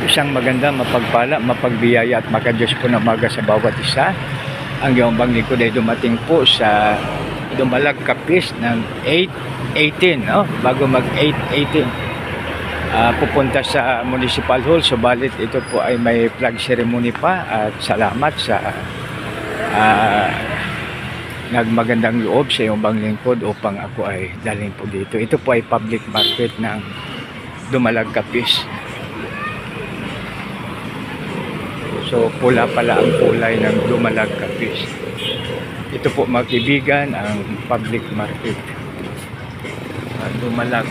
isang maganda, mapagpala, mapagbiyaya at makadyos po na umaga sa bawat isa. Ang iyong lingkod ay dumating po sa Dumalag Capiz ng 8:18, no? Bago mag 8:18. Pupunta sa Municipal Hall, subalit ito po ay may flag ceremony pa at salamat sa nagmagandang loob sa iyong lingkod upang ako ay dalhin po dito. Ito po ay public market ng Dumalag Capiz. So pula pala ang kulay ng Dumalag Capiz. Ito po mga kaibigan ang public market Dumalag.